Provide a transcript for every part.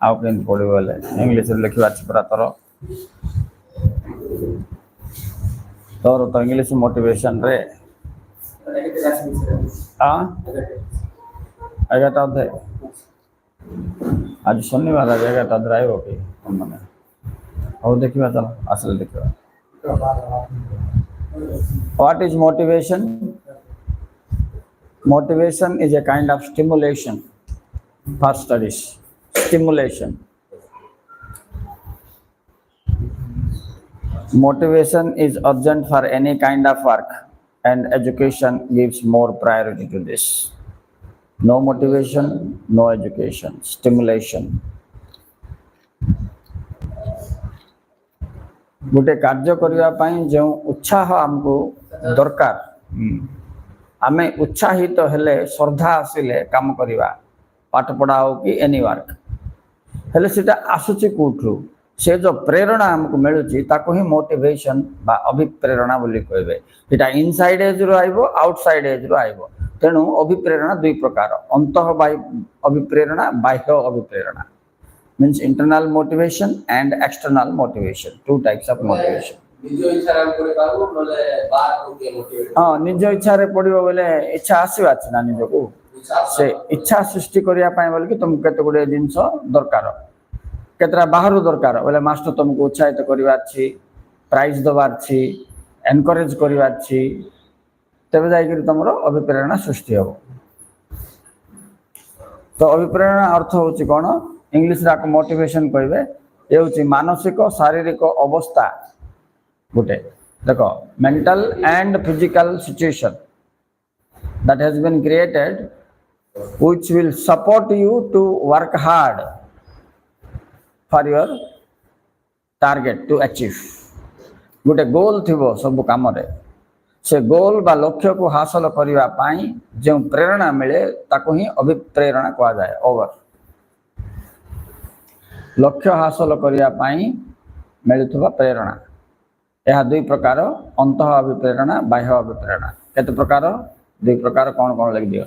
आउ के पढ़ो बोले इंग्लीश लिखा पूरा तोर तो इंग्लीश मोटिवेशन रे हाँ 11टा अध्याय आज शनिवार आज 11टा अध्याय आइब कि मैंने हौ देखा चलो आसले देखा what is motivation motivation is a kind of stimulation for studies stimulation motivation is urgent for any kind of work and education gives more priority to this no motivation no education stimulation गोटे कार्य करने पाई जो उत्साह हमको दरकार आमे उत्साहित हेले श्रद्धा आसिले काम करिवा पाठ पढ़ा हो कि एनी वर्क हेले सेटा आसुची कोठु से जो प्रेरणा हमको मिलुची ताको ही मोटिवेशन बा अभिप्रेरणा बोली कहबे एटा इनसाइड एज रो आइबो आउटसाइड एज रो आइबो तेनु अभिप्रेरणा दुई प्रकार अंतः अभिप्रेरणा बाह्य अभिप्रेरणा means internal motivation and external motivation two types of motivation हाँ निज इच्छा रे पड़ो बोले इच्छा आसवा ना निज को से इच्छा सृष्टि करने बोल कि तुमको केते गुडे जिनस दरकार केतरा बाहर दरकार बोले मास्टर तुमको उत्साहित करवार प्राइज दबार एनकरेज करवार तेज जाकर तुम अभिप्रेरणा सृष्टि हम तो अभिप्रेरणा अर्थ हूँ कौन इंग्लिश मोटिवेशन कहे ये हूँ मानसिक शारीरिक अवस्था गोटे देखो mental and physical situation that has been created which will support you to work hard for your target to achieve गोटे गोल थिबो सब काम रे से गोल बा लक्ष्य को हासिल करबा पाई जो प्रेरणा मिले ताको ही अभिप्रेरणा कहा जाए ओवर लक्ष्य हासिल करबा पाई मिलुथबा प्रेरणा यह दुई प्रकार अंतः अभिप्रेरणा बाह्य अभिप्रेरणा केते प्रकार दुई प्रकार कौन कौन लग दियो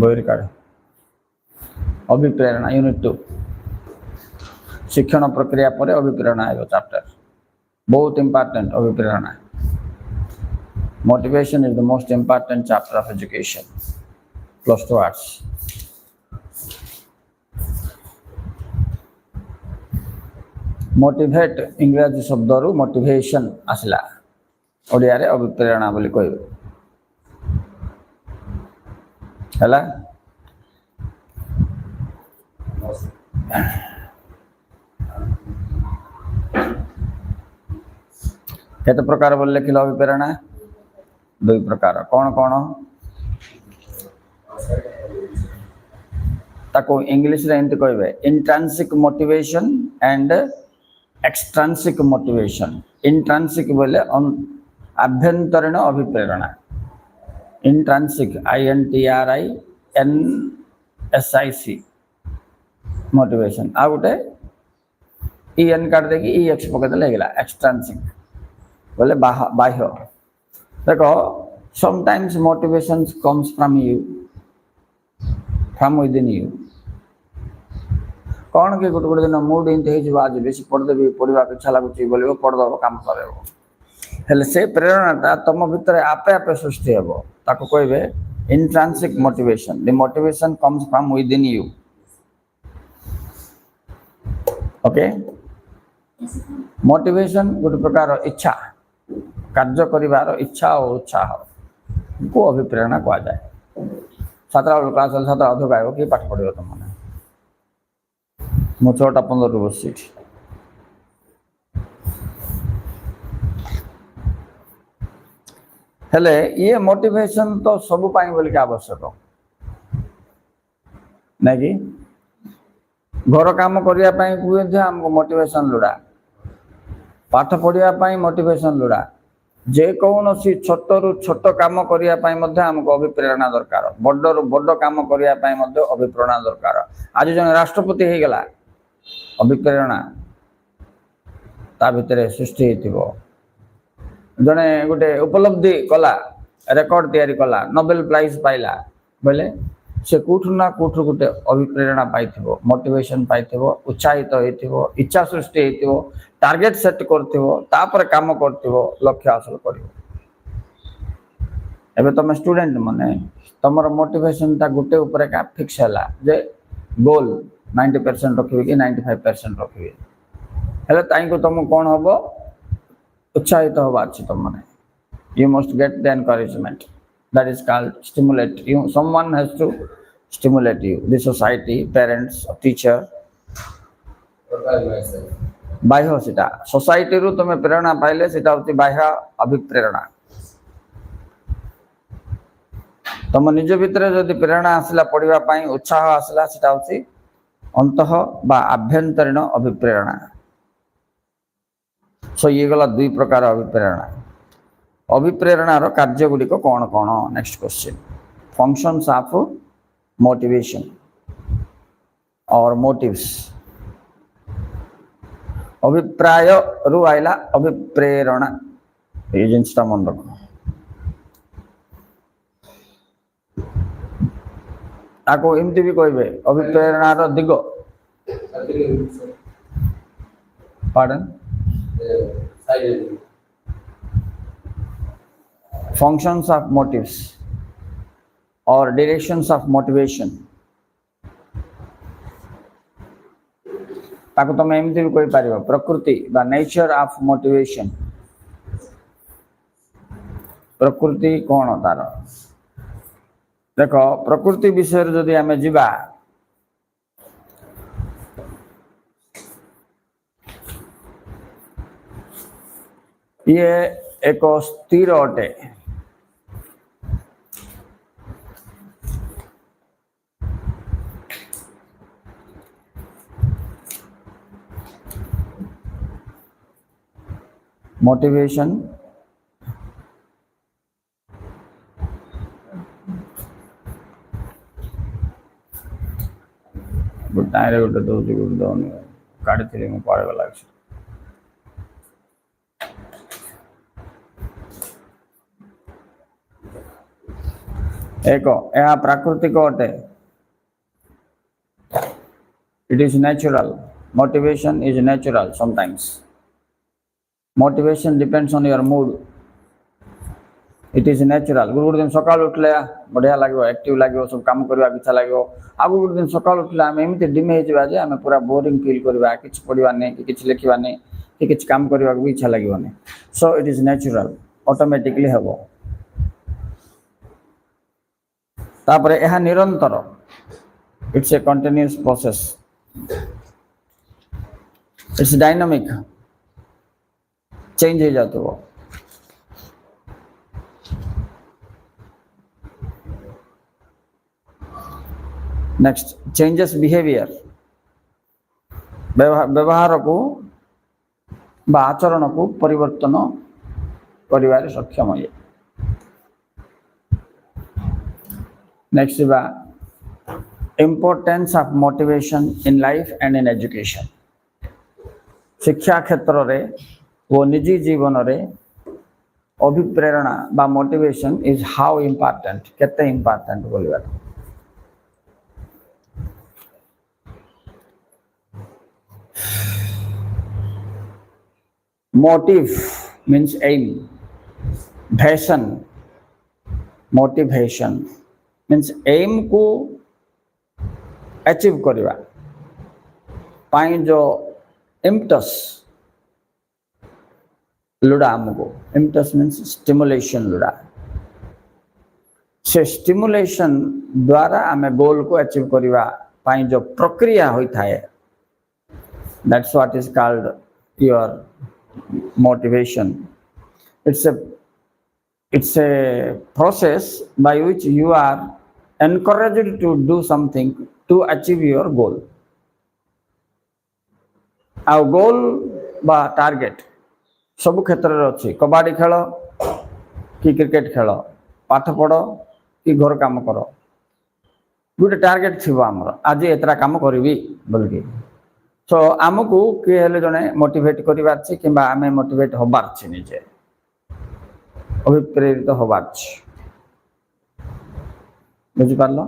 बोरी कार्ड अभिप्रेरणा यूनिट 2 शिक्षण प्रक्रिया पर अभिप्रेरणा है चैप्टर बहुत इंपोर्टेंट अभिप्रेरणा motivation is the most important chapter of education +2 arts motivate इंग्रजी शब्द रु मोटिवेशन आसला ओडिया रे अभिप्रेरणा बोली कहबे हला केते प्रकार बोल लिखिल अभिप्रेरणा दुई प्रकार कौन कौन ताको इंग्लिश रे एंत कहबे intrinsic motivation and extrinsic motivation intrinsic बोले आभ्यंतरीण अभिप्रेरणा इंट्रिंसिक INTRINSIC मोटिवेशन आ गोटे EN काट दे कि EX पकड़ लगला एक्सट्रिंसिक बोले बाह्य देखो sometimes motivation comes from you from within you कौन कि गोटे गोटे दिन मूड इंत आज बेसी पढ़देवी पढ़ा इच्छा लगुच बोलो पढ़दब काम कर से प्रेरणाटा तुम भितर आपे आपे सृष्टि हे ताको कहबे intrinsic motivation the motivation comes from within you okay motivation गोटे प्रकार इच्छा कार्य करिवार इच्छा और उत्साह को अभिप्रेरणा कहा जाए छात्रा क्लास छात्र अधिक आयो कि पाठ पढ़ो तुम मु 6:15 बस हेले ये मोटिवेशन तो सब पाई बोल के आवश्यक नहीं कि घर काम करने हमको मोटिवेशन लोड़ा पाठ पढ़ाई मोटिवेशन लोड़ा जे कौन सी छोट रु छोट काम करने हमको अभिप्रेरणा दरकार बड़ रु बड़ काम करने अभिप्रेरणा दरकार आज जन राष्ट्रपति हो गला अभिप्रेरणा ता भितर सृष्टि हो जड़े गोटे उपलब्धि कला रेकर्ड तैयारी कला नोबेल प्राइज पाइला बोले से कौठु ना कौठु गोटे अभिप्रेरणा पाइथिबो मोटिवेशन पाइथिबो उत्साहित होइथिबो इच्छा सृष्टि होइथिबो टार्गेट सेट करथिबो तापर काम करथिबो लक्ष्य हासिल करिवो एबे तुम स्टूडेंट माने तुमर मोटिवेशन ता गोटे ऊपर का फिक्स हैला जे गोल 90% रखिबे कि 95% रखिबे हेले ताई को तुम कोन हबो उत्साहित होबा अछि तुम माने you must get the encouragement that is called stimulate you someone has to stimulate you the society parents teacher बाह्य सेटा सोसाइटी रु तुम प्रेरणा पाइले सेटा होती बाह्य अभिप्रेरणा तुम निज भितर जदि प्रेरणा आसला पढ़िबा पई उत्साह आसला सेटा होती अंतः बा आभ्यंतरीण अभिप्रेरणा सो ये गला दुई प्रकार अभिप्रेरणा अभिप्रेरणार कार्य गुड़िक कौन कौन next question functions of motivation और मोटिव्स अभिप्राय रु आइला अभिप्रेरणा ये जिनटा मन रख ताको एमती भी कहबे अभिप्रेरणार दिग pardon functions of motives or directions of motivation ताको तुम एमती भी कोई पारिबो प्रकृति बा नेचर ऑफ मोटिवेशन प्रकृति कौन तार देखो प्रकृति विषय जदि आमे जिबा ये एक स्थिर अटे मोटिवेशन गोटे गोटे दौर गोटे दौन काढ़ी थी मुझे पड़े गला एक यह प्राकृतिक अटे it is natural motivation is natural sometimes motivation depends on your mood it is natural गोटे दिन सकाल उठले बढ़िया लगे एक्टिव लगे सब काम करने इच्छा लगे आगु गोटे दिन सकाल उठले आम एमती डिमे हो आम पूरा बोरिंग फिल करवा कि पढ़ा नहीं कि लिखा नहीं कि किसी काम करने भी इच्छा लगे so it is natural automatically हम तापर यह निरंतर it's a continuous process it's dynamic change हो जाते हो नेक्स्ट चेंजेस बिहेवियर व्यवहार को बा आचरण को परिवर्तन करिवारे सक्षम है नेक्स्ट बा importance of motivation in life and in education शिक्षा क्षेत्र रे वो निजी जीवन रे अभिप्रेरणा बा मोटिवेशन इज हाउ इम्पोर्टेंट केते इम्पोर्टेंट बोलिबा मोटिव मीन्स एम भैसन मोटिवेशन मीन्स एम को अचीव करवा पाई जो इम्पटस लुड़ा आमको इम्पटस मीन्स स्टिमुलेशन लुड़ा से स्टिमुलेशन द्वारा आम गोल को अचीव करवा पाई जो प्रक्रिया होता है that's what is called your motivation it's a process by which you are encouraged to do something to achieve your goal our goal बा टार्गेट सब क्षेत्र रे अछि कबड्डी खेल कि क्रिकेट खेल पाठ पढ़ कि घर काम कर गोटे टार्गेट थी आमर आज एतरा काम करी बोलिकी सो आमको किए हेले जने मोटिवेट करिवार छै किबा आमे मोटिवेट होबार छै निजे अभिप्रेरित होबार छै ବୁଝିପାରିଲ?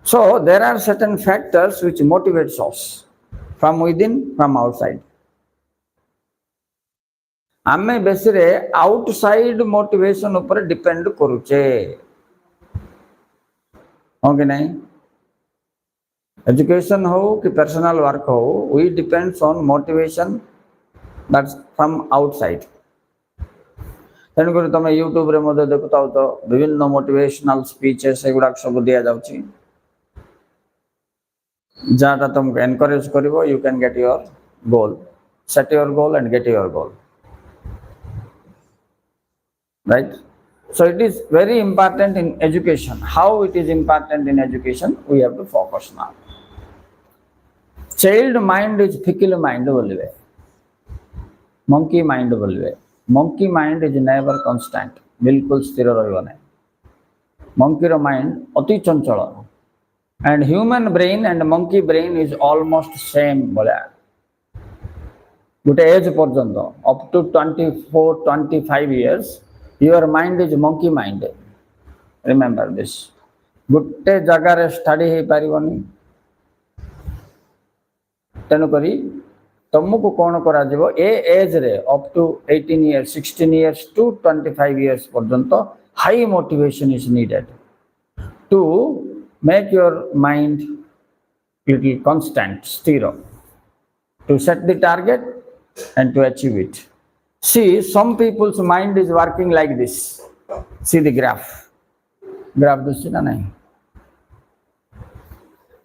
So there are certain factors which motivates us from within, from outside. आमे बेसिरे आउटसाइड मोटिवेशन ऊपर डिपेंड करूचे, हो कि नहीं? एजुकेशन हो कि पर्सनल वर्क हो, we depends on motivation that's from outside. तेणुक तुम यूट्यूब रे मध्य देखुता तो विभिन्न मोटिवेशनल स्पीचेस एगुड़ा सब दि जाउची, जहाँ तुमको एनकरेज करिवो you can get your goal, set your goal and get your goal, right? So it is very important in education. How it is important in education, we have to focus now. Child mind is fickle mind बोलिए, monkey mind बोलिए. Monkey mind is never constant, बिल्कुल स्थिर रहिबो नहीं. Monkey रो mind अति चंचल, and human brain and monkey brain is almost same बोले. गोटे as पर्यंत up to 24-25 years your mind is monkey mind. Remember this. गोटे जगार स्टडी हो पारिबनी, तेणुकरी तुमको कौन करा जीवो ए एज रे up to 18 years 16 years to 25 years पर्यंत high motivation is needed to make your mind little constant, स्थिर, to set the target and to achieve it. See, some people's mind is working like this. See the graph. Graph दुसरी ना नहीं.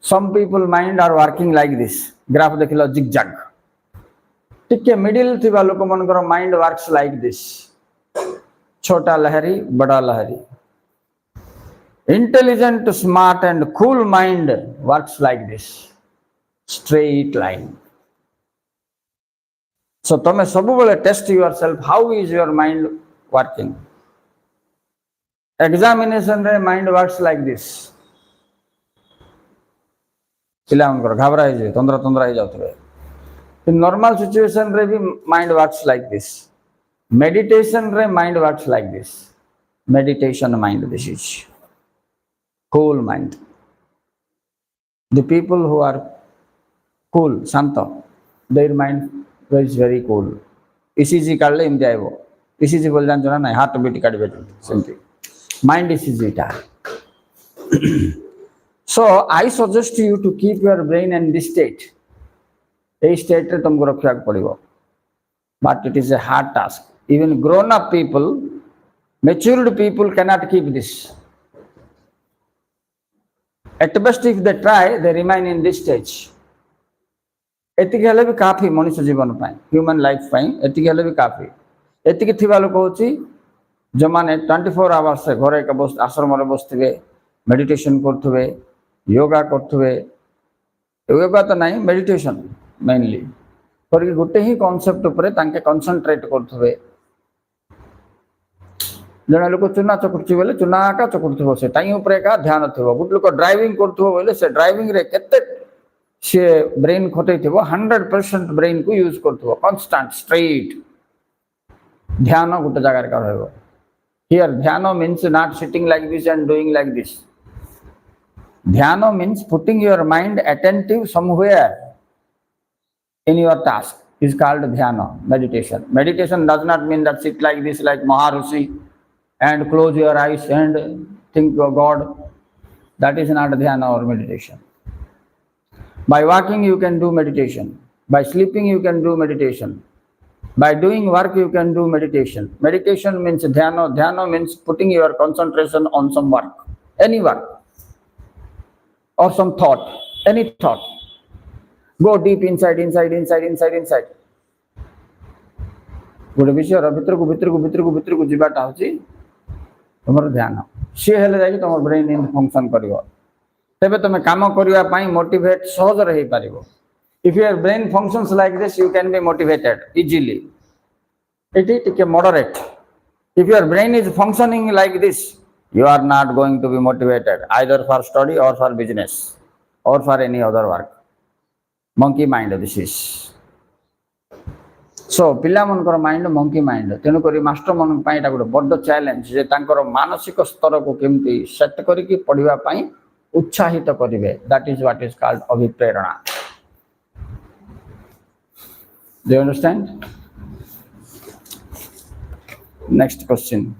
Some people mind are working like this. Graph देख लो zigzag. ठीक है, middle थी वालों को मन करो mind works like this. छोटा लहरी, बड़ा लहरी. Intelligent, smart and cool mind works like this. Straight line. So तुम सब बोले test yourself. How is your mind working? Examination रे mind works like this. पिलांकर घबरा ही तंद्रा ही जाते हैं. In normal situation रे भी mind works like this. Meditation रे mind works like this. Meditation mind, this is cool mind. The people who are cool, shanta, their mind is very cool. ECG काढले इम्ति आइबो. ECG बोल जान ना नहीं, heartbeat काढबे सिंपली. Mind ECG टा. So I suggest you to keep your brain in this state. A state रे तुमको रखिया पड़िबो. But it is a hard task. Even grown up people, matured people cannot keep this. At best if they try, they remain in this stage. एतिक हेले भी काफी मनुष्य जीवन पाए, human life पाए एतिक हेले भी काफी. एतिक थिबा लोक होची जो माने 24 आवर्स से घरे का आश्रम रे बसथिबे, मेडिटेशन करथुबे, योगा करथुबे. योगा तो नहीं, मेडिटेशन मेनली करके गोटे ही कांसेप्ट ऊपर तांके कंसंट्रेट करथुबे. जने लोक चुना चकुर्ची बोले चुना का चकुर्थुबो, से ताई ऊपर का ध्यान थबो. गुड लोक ड्राइविंग करथुबो बोले से ड्राइविंग रे केते से ब्रेन खटे थे, 100% ब्रेन को यूज करते कांस्टेंट स्ट्रेट ध्यान गोटे जगार का रहो. Here dhyan means not sitting like this and doing like this. Dhyan means putting your mind attentive somewhere in your task is called dhyan, meditation. Meditation does not mean that sit like this like Maharshi and close your eyes and think of God. That is not dhyana or meditation. By walking you can do meditation. By sleeping you can do meditation. By doing work you can do meditation. Meditation means dhyana. Dhyana means putting your concentration on some work, any work or some thought, any thought. Go deep inside. गोटे विषय भितर को जीवाटा हूँ तुम ध्यान. सी हेले जाकि तुम ब्रेन इन फंक्शन करिवो, तेबे तुम काम करिवा पई मोटिवेट सहज रही पारिबो. If your brain functions like this you can be motivated easily. It is टिके moderate. If your brain is functioning like this you are not going to be motivated either for study or for business or for any other work. Monkey mind this is. सो पिला मनकर mind monkey mind तेणुक master मन गोटे बड़ challenge जे तांकर मानसिक स्तर को केमती set करके पढ़ाई उत्साहित करेंगे that is what is called अभिप्रेरणा do you understand next question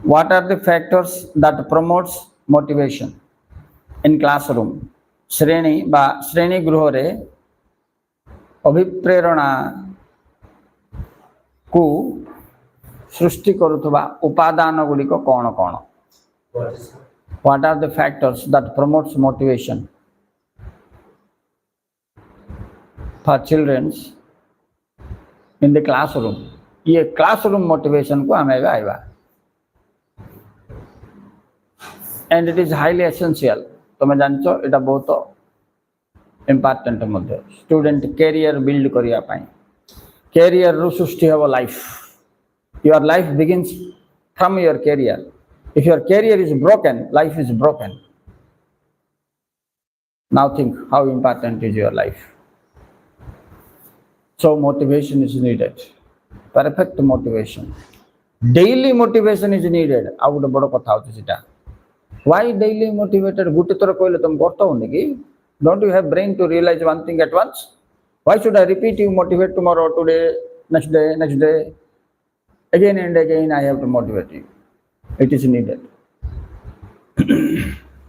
What are the factors that promotes motivation in classroom? श्रेणी गृह रे अभिप्रेरणा को सृष्टि करुवा उपादान गुड़िक कौन कौन? What are the factors that promotes motivation for children in the classroom? ये classroom motivation को हमें आएगा and it is highly essential तुम जानचो एटा बहुत इम्पोर्टेंट मध्य स्टूडेंट कैरियर बिल्ड करिया पाई कैरियर रु सृष्टि हेबो life your life begins from your career if your career is broken life is broken now think how important is your life so motivation is needed perfect motivation daily motivation is needed आ गोटे बड़ कथा होची सेटा Why daily motivated? Gote thora कहले तुम करता हो कि don't you have brain to realize one thing at once? Why should I repeat you motivate tomorrow, today, next day, again and again I have to motivate you. It is needed.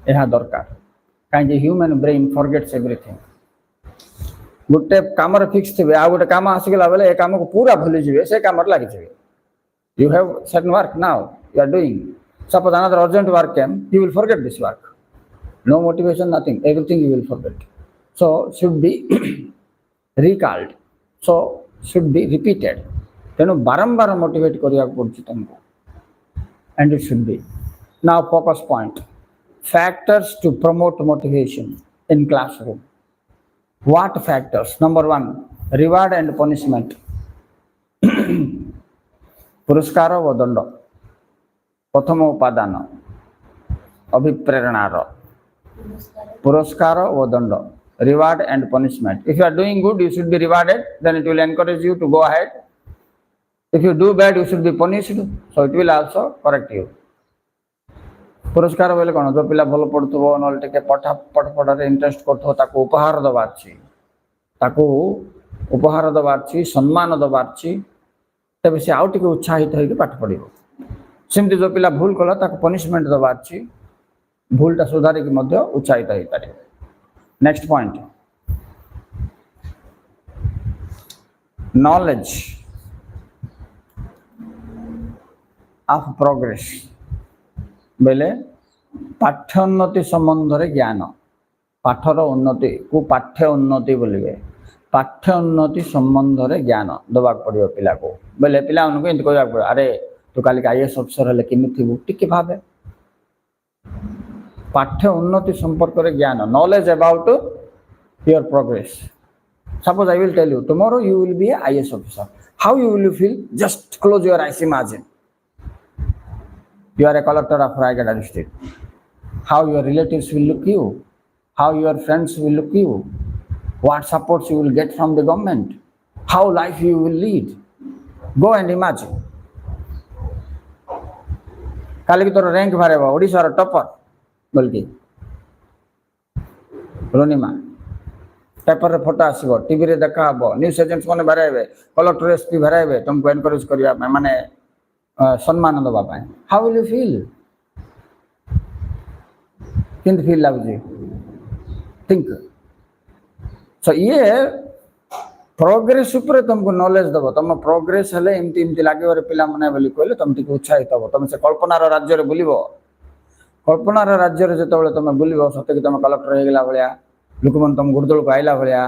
यह दरकार कहीं human brain forgets everything गोटे काम fix थे आ गोटे काम आसीगला बेले ए काम को पूरा भूली जाए से काम लगी जाए you have certain work now you are doing suppose another urgent work came you will forget this work no motivation nothing everything you will forget so should be recalled so should be repeated tenu barambar motivate kariya padchi tumko and it should be now focus point factors to promote motivation in classroom what factors number 1 reward and punishment पुरस्कार व दंड प्रथम उपादान अभिप्रेरणार पुरस्कार व दंड reward and punishment if you are doing good you should be rewarded then it will encourage you to go ahead if you do bad you should be punished so it will also correct you पुरस्कार बोले कौन जो पिला भल पढ़ुथबो न टिके पढ़ारे interest करथबो ताको उपहार दबार छी ताको उपहार दबार छी सम्मान दबार छी तबे से आउ टिके उत्साहित होइके पाठ पढ़िबो सेमती जो पिला भूल कला ताको पनिशमेंट दबार छी भूलटा सुधारे कि मध्य उत्साहित हो पारे next point knowledge of progress बेले पाठ्योन्नति संबंध रे ज्ञान पाठर उन्नति को पाठ्य उन्नति बोलिबे पाठ्य उन्नति संबंध रे ज्ञान दबा पड़ियो पिला को बेले पिला उनको एंत कहया पड़े अरे तो काली आईएएस अफसर हेले केमि थिबु टिके भाबे पाठ्य उन्नति संपर्क रे ज्ञान knowledge about your progress suppose I will tell you tomorrow you will be a IAS officer how you will feel just close your eyes imagine you are a collector of Raigada district how your relatives will look you how your friends will look you what supports you will get from the government how life you will lead go and imagine काली तोर rank बाहर Odisha topper बोलकी रोनिमा paper रे photo आसो TV रे देखा हम news agents मैंने भराइबे collector SP भराइबे तुमको एनकरेज करिया माने सम्मान दबा पाए हाउ विल यू फील किंत फील लागुजी थिंक सो ये प्रोग्रेस ऊपर तुमको नॉलेज दबो तुम प्रोग्रेस हेले एमती एमती लागे पिला माने बोली कहले तुम टिके उत्साहित हबो तुम से कल्पनार राज्य रे बुलिबो कल्पनार राज्य रे जतबेले तुम बुलिबो सते कि तुम कलेक्टर हे गेला भलिया लोक मन तुम गुरदोल को आइला भलिया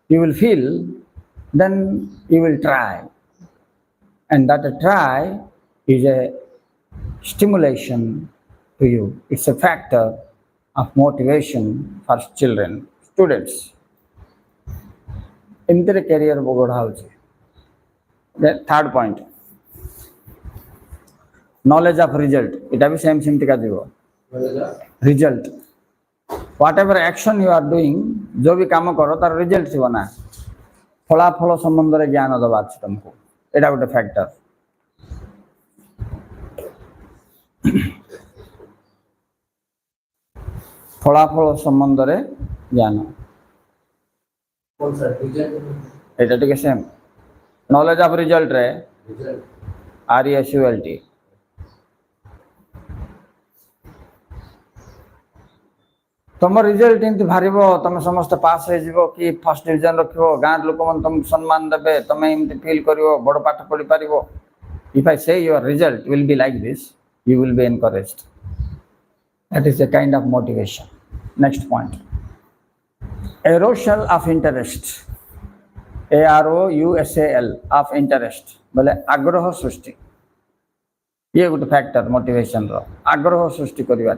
you will feel then you will try and that try is a stimulation to you it's a factor of motivation for children students in their career bogoda house the third point knowledge of result it is same tika dibo result whatever action you are doing जो भी काम करो तार result थी ना फलाफल संबंध में ज्ञान दबा तुमको एटा गोटे फैक्टर फलाफल संबंध में ज्ञान एटा टिके सेम नॉलेज ऑफ रिजल्ट रे RESULT तुम रिजल्ट इनती बाहर तुम समस्त पास हो कि फर्स्ट डिवीजन रखो गाँव लोक मैंने तुमको सम्मान देवे तुम एमती फील कर बड़ पाठ पढ़ी पार इफ आई से your result will be like this you will B encouraged that is a kind of motivation next point एरोसल of interest AROUSAL of interest बोले आग्रह सृष्टि ये गोटे फैक्टर मोटिवेशन रो आग्रह सृष्टि करवा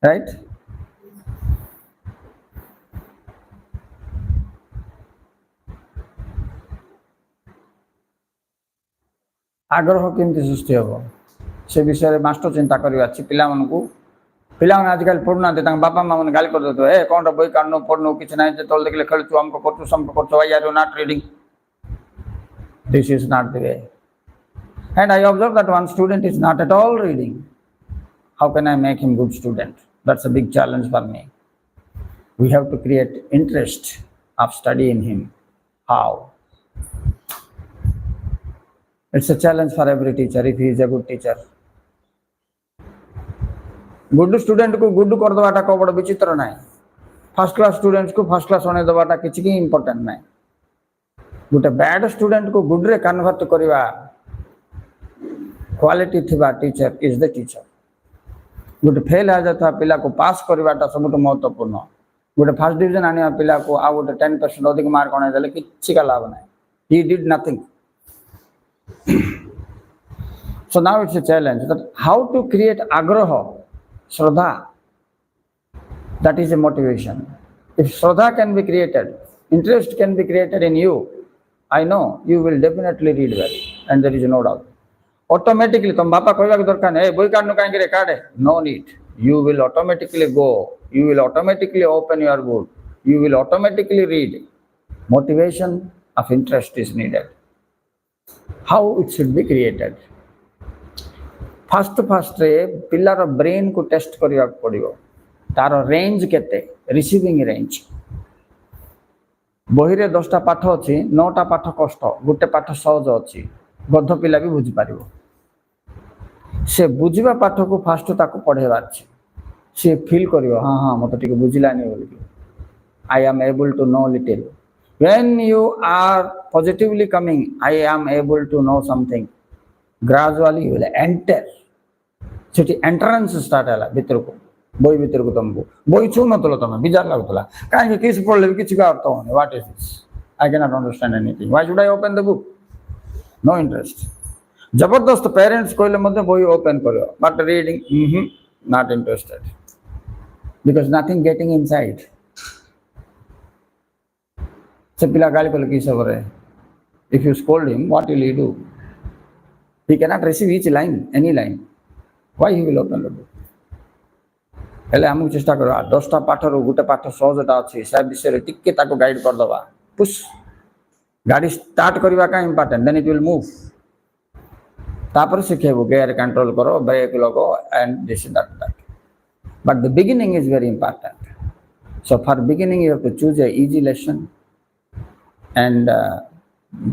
राइट आग्रह केमती सृष्टि हम से विषय मास्टर चिंता करवा पिला पिला आजिकल पढ़ुना बापा माँ मैंने गाली कर दे ए कौन बही काढ़ पढ़नु कि ना तल देखले खेलु अमक कर समक कर why are not reading this is not the way and I observe that one student is not at all reading how can I make him good student? That's a big challenge for me. We have to create interest of study in him. How? It's a challenge for every teacher if he is a good teacher. Good student को good कर दवाटा को बड़ विचित्र ना first class students को first class होने दवाटा किसी की इंपोर्टेंट ना गोटे बैड स्टूडेंट को गुड रे कन्वर्ट करवा क्वालिटी थिबा टीचर इज द टीचर गोटे फेल आ जाता पिला को पास करवाटा सब महत्वपूर्ण गोटे फर्स्ट डिवीजन आने पिला को आ गोटे 10% अधिक मार्क आने देले किसी का लाभ ना ही did nothing so now it's a challenge that how to create आग्रह श्रद्धा that is a motivation if shraddha can be created interest can be created in you I know you will definitely read well and there is no doubt automatically तुम बापा कहवा के दरकार है बोई काढनु काहे रे काढे no need you will automatically go you will automatically open your book you will automatically read motivation of interest is needed how it should be created first ray pillar brain को टेस्ट करने पड़ो तार range केते receiving range बही रे 10टा पाठ अच्छी 9टा पाठ कष्ट गोटे पाठ सहज अच्छी गध पिला भी बुझी पार से बुझा पाठ को फास्ट ताको पढ़ेबार सी फील कर हाँ हाँ मत टे बुझलानी बोल I am able to know little when you are positively coming I am able to know something gradually you will enter सेठी एंट्रेंस स्टार्ट है भीतर को बही भीतर को तुमको बही छू नतल तुम बिजार लगुला कहीं किस पढ़ले भी किसी का अर्थ होने what is this I can not understand anything why should I open the book no interest जबरदस्त पेरेंट्स कहले मध्य बही ओपन करो but reading not interested because nothing getting inside से पिला गाली कले किस रे if you scold him what will you do he cannot receive each line any line why he will open the book हेले हमको चेष्टा करो 10टा पाठ रो गोटे पाठ सहजटा अच्छी से विषय टिके ताको गाइड कर दबा पुश गाड़ी स्टार्ट करवा का important then it will move तापर सिखेबो गियर कंट्रोल करो ब्रेक लगो and this that but the beginning is very important so for beginning you have to choose a easy lesson and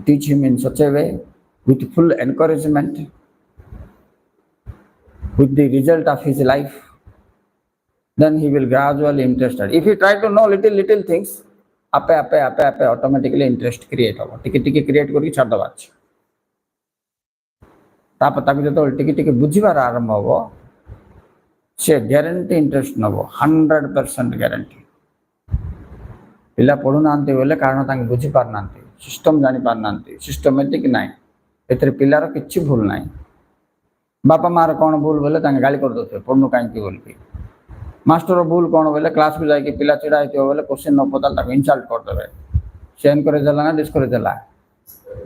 teach him in such a way with full encouragement with the result of his life then he will gradually interested if he try to know little things ape automatically interest create hobo tiki create kori chhad daba तापर ताको जो टिके बुझीबार आरंभ होबो से guarantee interest नबो 100% guarantee पिला पढ़ु नांती बोले कारण तांगे बुझी पार नांती सिस्टम जानी पार नांती सिस्टमेटिक नाइ एथरे पिलार किछि भूल नाइ बापा मार कौन भूल बोले तांगे गाली कर दो पढ़नु काई बोल के मास्टर भूल कौन बोले क्लास को जाके पिला चिड़ा होते बोले क्वेश्चन न पता ताको इंसल्ट कर देबे ସେ ଏନକରେଜ ହେଲା ନା ଡିସ୍କରେଜ ହେଲା?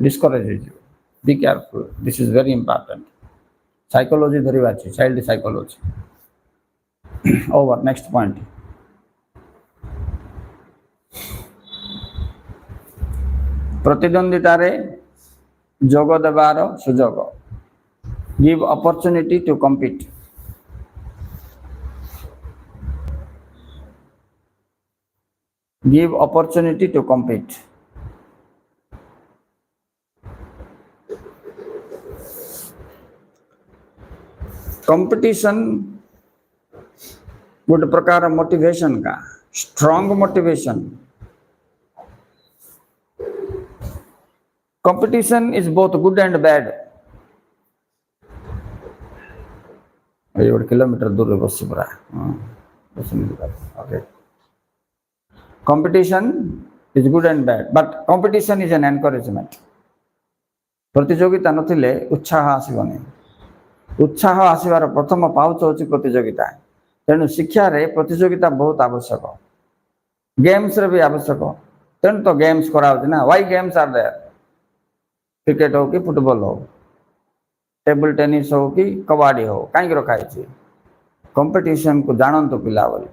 ଡିସ୍କରେଜ ହେଇଯିବ। Be careful, this is very important. Psychology ଧରିବା ଅଛି, child psychology. Over, next point. ପ୍ରତିଦ୍ୱନ୍ଦିତାରେ ଯୋଗ ଦେବାର ସୁଯୋଗ। Give opportunity to compete. Give opportunity to compete. Competition गोटे प्रकार मोटिवेशन का strong motivation. Competition is both good and bad. ये 1 किलोमीटर दूर बस पूरा okay. Competition is good and bad, but competition is an encouragement. प्रतियोगिता नथिले उत्साह आसीबनी। उत्साह आसबार प्रथम पाउच होची प्रतियोगिता। तेणु शिक्षा रे प्रतियोगिता बहुत आवश्यक। गेम्स रे भी आवश्यक। तेणु तो गेम्स कराउछ ना। Why games are there? Cricket हो कि फुटबॉल हो, टेबल टेनिस हो कि कबड्डी हो, कहीं रखा है? कंपटीशन को जानतु पिला बोली।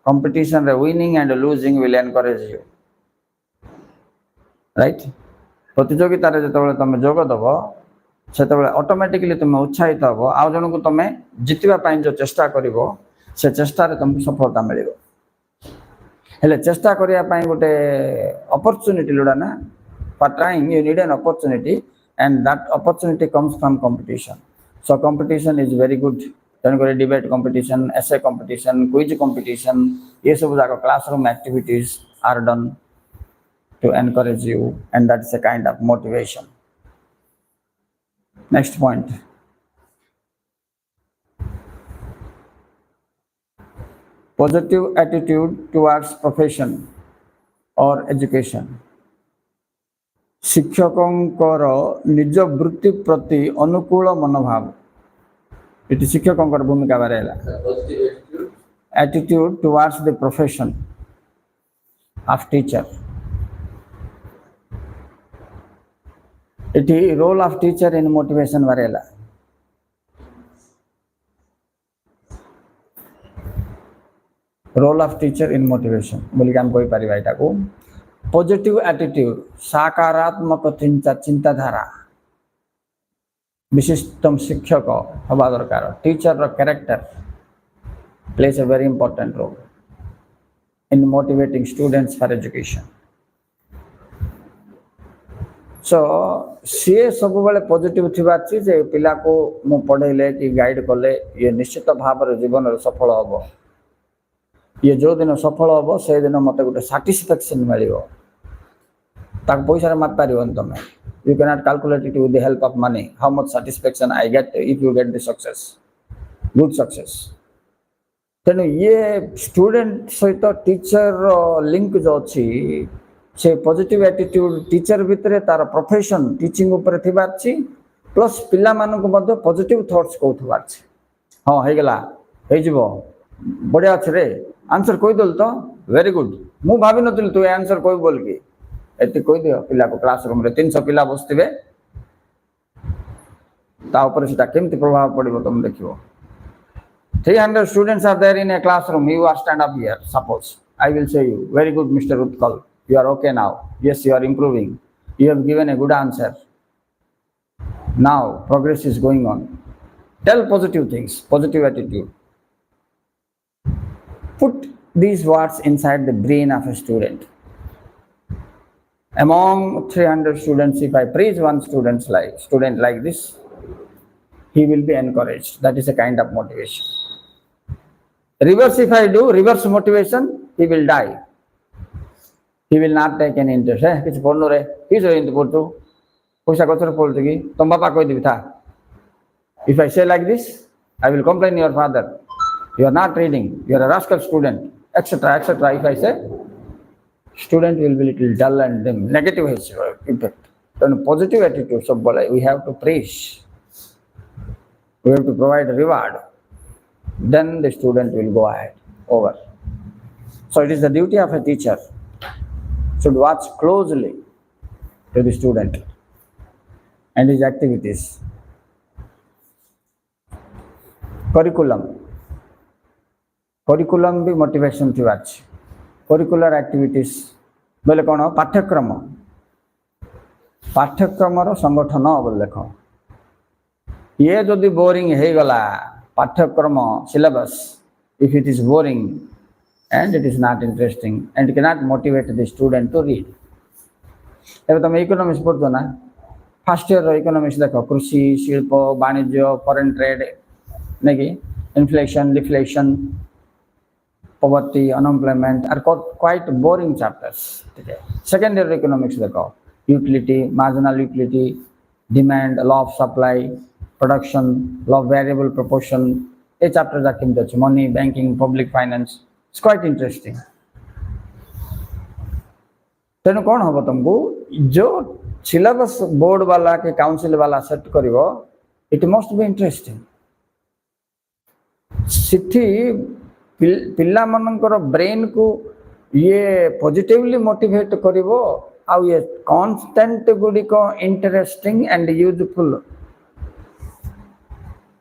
कंपटीशन रे winning and losing will encourage you, right? प्रतियोगिता रे जतबेले तुम जोग दब सेतबेले ऑटोमेटिकली तुम उत्साहित हबो। आ जन को तुम जितवा पाई जो चेष्टा करिवो से चेष्टा रे तुमको सफलता मिलिवो। हेले चेष्टा करिया पाई गोटे अपॉर्चुनिटी लोडा ना। For trying you need an opportunity, and that opportunity comes from competition. So competition is very good. Then go debate competition, essay competition, quiz competition, ये सब जाको classroom activities are done to encourage you, and that's a kind of motivation. Next point. Positive attitude towards profession or education. शिक्षकों निज वृत्ति प्रति अनुकूल मनोभाव। ये शिक्षकों भूमिका बारेला। Attitude towards the profession of teacher. It role of teacher in motivation बारेला। Role of teacher in motivation बोलिक हम कोई परिवार एटा को पॉजिटिव एटीट्यूड सकारात्मक चिंताधारा विशिष्टतम शिक्षक हवा दरकार। टीचर रो character place a very important role in motivating students for education. So सी सब बेले पॉजिटिव थिबा चीज पिला को मु पढ़ेले कि गाइड कले ये निश्चित भाव रे जीवन रे सफल हबो। ये जो दिन सफल हम से दिन मत गोटे साटिस्फैक्शन मिल ताक पैसा मत पारिबन तुम। You can not calculate it with the help of money how much satisfaction I get if you get the success, good success. तेणु ये स्टूडेंट सहित टीचर लिंक जो अच्छी से पॉजिटिव एटीट्यूड टीचर भितर तार प्रोफेशन टीचिंग ऊपर थिबा अछि प्लस पिला मानक मध्ये पॉजिटिव थॉट्स कहउथबा अछि। हां हे गेला हे जिवो बढ़िया अच्छे रे आंसर कोई दल तो वेरी गुड। मु भाभी नथिल तू आंसर कोई बोल के एति कोई दियो पिला को क्लासरूम रे 300 पिला बसथिबे ता ऊपर सेटा केमति प्रभाव पड़िबो तुम देखिबो। 300 students are there in a classroom. You are stand up here. Suppose I will say you very good Mr. Utkal, you are okay now. Yes, you are improving. You have given a good answer. Now progress is going on. Tell positive things, positive attitude. Put these words inside the brain of a student. Among 300 students, if I praise one student like this, he will be encouraged. That is a kind of motivation. Reverse, if I do reverse motivation, he will die. He will not take any interest. Hey, किछ पढ़नो रे, किछ into पढ़तो, पैसा कचर पढ़तो कि तुम बापा कोई दिबी था. If I say like this, I will complain your father. You are not reading. You are a rascal student, etc., etc. If I say, student will be little dull and dim. Negative impact. Then positive attitude. So we have to praise. We have to provide reward. Then the student will go ahead. Over. So it is the duty of a teacher. should watch closely to the student and his activities. Curriculum भी motivation थी बात curricular activities बोले कौन पाठ्यक्रम रो संगठन बोले देखो ये जो बोरिंग है गला पाठ्यक्रम syllabus if it is boring and it is not interesting and cannot motivate the student to read. एबे तुम इकोनॉमिक्स पढ़तो ना फर्स्ट ईयर रो इकोनॉमिक्स देखो कृषि शिल्प वाणिज्य फॉरेन ट्रेड नहीं inflation deflation poverty unemployment are quite boring chapters today. Second year economics देखो utility marginal utility demand law of supply production law of variable proportion ये chapter जाके मिलते money banking public finance it's quite interesting. तेनु कौन होगा तुमको जो syllabus board वाला के काउंसिल वाला सेट करिवो इट मस्ट बी इंटरेस्टिंग सिटी पिला मनकर ब्रेन को ये पॉजिटिवली मोटिवेट करिवो आउ ये कांस्टेंट गुडी को इंटरेस्टिंग एंड यूजफुल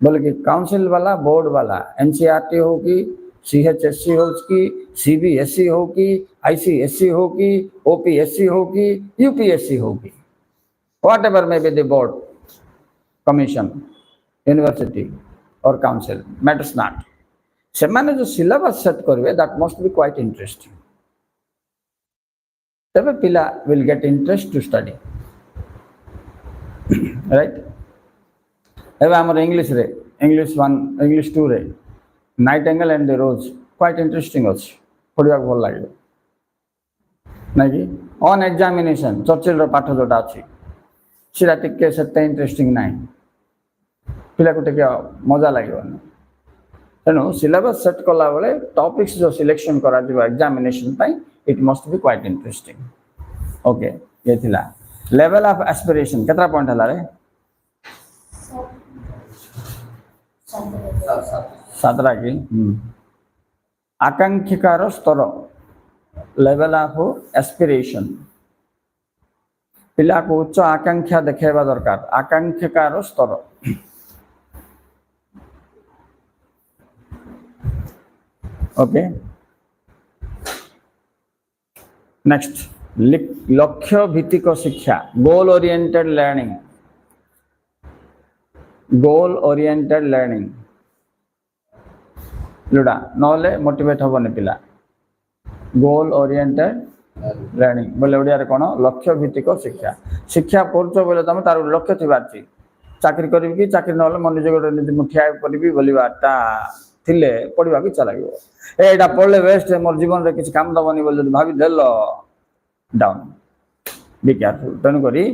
बोले कि काउंसिल वाला बोर्ड वाला एनसीईआरटी हो कि सीएचएससी हो कि सीबीएसई हो कि आईसीएसई हो कि ओपीएससी हो कि यूपीएससी हो कि whatever may be the board commission university or council matters not से माने जो syllabus set करवे that must be quite interesting तबे पिला will get interest to study right एबे हमर इंग्लिश 1 इंग्लिश 2 रे nightingale and the rose quite interesting अछि पढिया भल लागे नाही ऑन एग्जामिनेशन चर्चिल रो पाठ जोटा अछि सिरा टिके सत्ते इंटरेस्टिंग नाही पिला को टिके मजा लागियो तेणु सिलेबस सेट कला बेले टॉपिक्स जो सिलेक्शन करा दिबा एग्जामिनेशन पई it must B quite interesting okay ये थिला लेवल ऑफ एस्पिरेशन केतरा पॉइंट हला रे 17 की आकांक्षिकार स्तर लेवल ऑफ एस्पिरेशन पिला को उच्च आकांक्षा देखेबा दरकार आकांक्षिकार स्तर ओके नेक्स्ट लक्ष्य भित्तिक शिक्षा गोल ओरिएंटेड लर्निंग लुड़ा नले मोटिवेट होबने पिला गोल ओरिएंटेड लर्निंग बोले ओडिया रे कोन लक्ष्य भित्तिक शिक्षा पढ़छो बोले तुम तार लक्ष्य थिबाची चाकरी करबी कि चाकरी नले मन जगड निज मुठिया करबी बोलिबाटा थिले पढिबा कि चलागियो एटा पढले वेस्ट मोर जीवन रे किछ काम दबनी बोल भाबी देलो डाउन बी केयरफुल तनु करी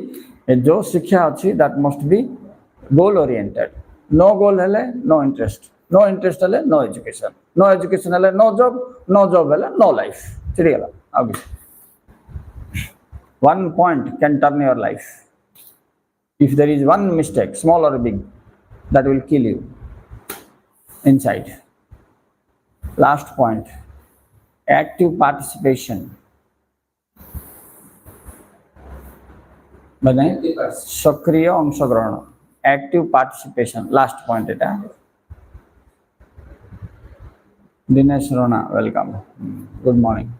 जो शिक्षा अछि that must be goal oriented no goal हेले नो इंटरेस्ट हेले नो एजुकेशन हेले नो जॉब हेले नो लाइफ चली गला आगे one point can turn your life if there is one mistake small or big that will kill you inside. Last point, active participation माने सक्रिय अंशग्रहण active participation last point eta Dinesh Rona welcome good morning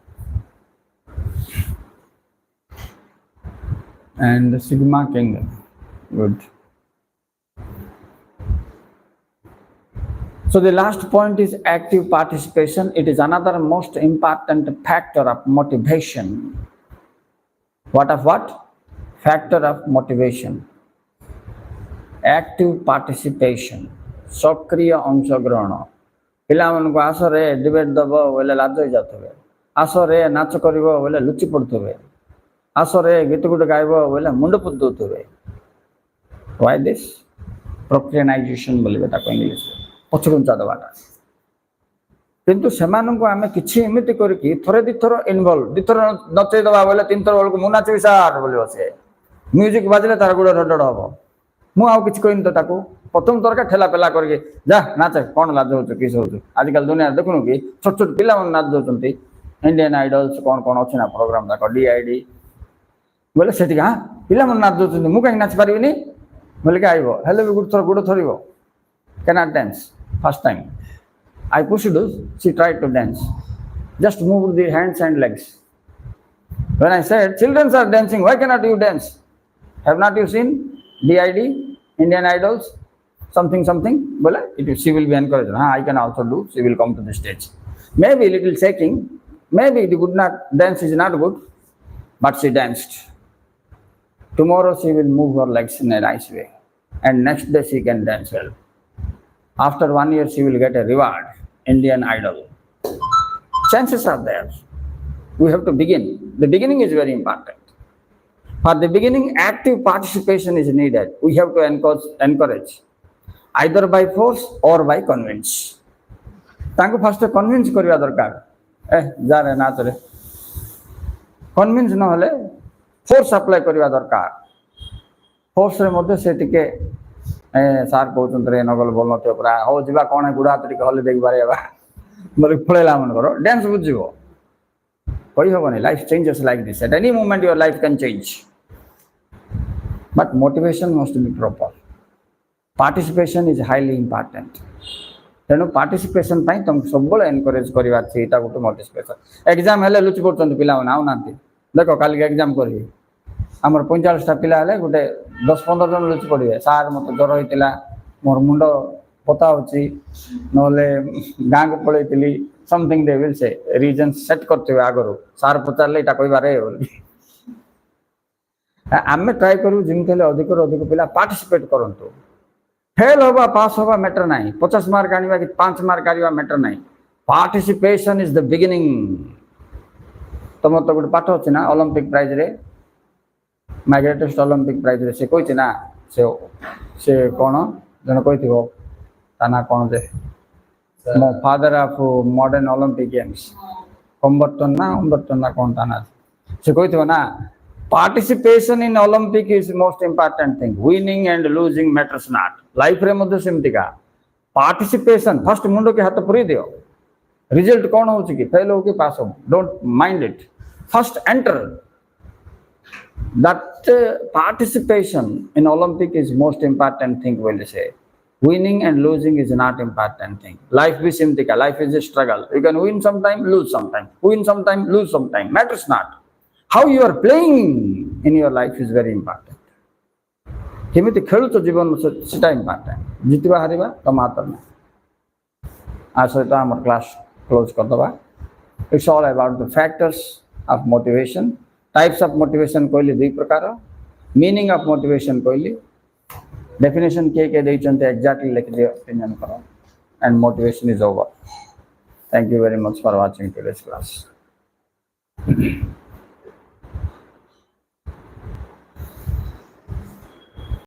and Sigma King good. So the last point is active participation. It is another most important factor of motivation. What? Factor of motivation. Active participation. सक्रिय अंशग्रहण पिला मन को आसरे debate दबो बोले लाज हो जाथबे आसरे नाच करिवो बोले लुचि पड़थबे आसरे गीत गुट गाइबो बोले मुंड पुदुथबे व्हाई दिस प्रोक्रेनाइजेशन बोलबे ताको इंग्लिश पछुंचा दबाटा किंतु सेमानन को आमे किछि एमिति करकी थरे दिथर इन्वॉल्व दिथर नचे दबा बोले तीन थर बोल को मुना चिसार बोले बसे म्यूजिक बाजले तार गुड रडड हबो मु आउ किछि कहिन त ताको प्रथम तरका ठेला पेला करके जा नाच कोन लाज होछ किस होछ आजकल दुनिया देखुनु कि छोट छोट पिला मन नाच दोचंती इंडियन आइडल्स कौन कौन अच्छे ना प्रोग्राम जाक डीआईडी बोले से हाँ पिला मन नाच दौरान मुझे कहीं नाची पारि बोले कि आइब हेल्ले भी गोटे थर गोड़ थर cannot dance first time I pushed her, she tried to dance. Just moved the hands and legs. When I said, children are dancing, why cannot you dance? Have not you seen DID, Indian Idols, something, something? Bola, she will be encouraged. I can also do, she will come to the stage. Maybe little shaking, maybe the good not, dance is not good, but she danced. Tomorrow she will move her legs in a nice way. And next day she can dance well. After 1 year, she will get a reward, Indian Idol. Chances are there. We have to begin. The beginning is very important. For the beginning, active participation is needed. We have to encourage either by force or by convince. तांको first convince करिया दरकार जा रे नाच रे convince न होले force apply करिया दरकार फोर्स रे मध्ये से टिके सार कहते रे नगल बोल नथियो पूरा हो जिबा कोन गुडा हाथ टिके हले देख बारे बा बोले फळेला मन करो डांस बुझिबो कहि होबनी life changes like this at any moment your life can change but motivation must be proper participation is highly important तेणु पार्टिसिपेशन पाई तुम सब एनकरेज करवा एटा गोटे मोटिवेशन एग्जाम हेले लुचि पड़ते पिला आउ ना देख काली एग्जाम करी आमर 45टा पिला हेले गोटे 10-15 जन लुचि पड़े सार मत ज्वर होता मोर मुंड पता होची नले गाँ को पलैली something they will say reason set करते आगु सार पचारे यहाँ कहबारे आम ट्राए करूँ जमी अधिक अधिक पिला पार्टिसिपेट करूँ फेल हवा पास हवा मैटर ना 50 मार्क आने कि 5 मार्क आने मैटर ना पार्टिसिपेशन इज द बिगिनिंग तुम तो गोटे पाठ अच्छे ना ओलंपिक प्राइज रे माय ग्रेटेस्ट ओलंपिक प्राइज रे से कही ना से कौन जन कही ना कौन दे मो father of modern Olympic games Coubertin ना कौन ताना से कही ना participation in Olympic is most important thing winning and losing matters not life रे मध्य सेमती का पार्टिसिपेशन फर्स्ट मुंड के हाथ पुरी दियो रिजल्ट कौन हो कि फेल हो कि पास हो don't mind it first enter that participation in Olympic is most important thing will say winning and losing is not important thing life भी सेमती का life is a struggle you can win sometime lose sometime win sometime lose sometime matters not how you are playing in your life is very important केमिति खेलु तो जीवन सेटा important जितवा हारिबा तम हाथ में आ सहित आम क्लास क्लोज कर दबा it's all about the factors of motivation types of motivation कहली दुई प्रकार मीनिंग ऑफ मोटिवेशन कहली डेफिनेशन के देइचंते एग्जैक्टली लिख दियो ओपिनियन करो and motivation is over thank you very much for watching today's class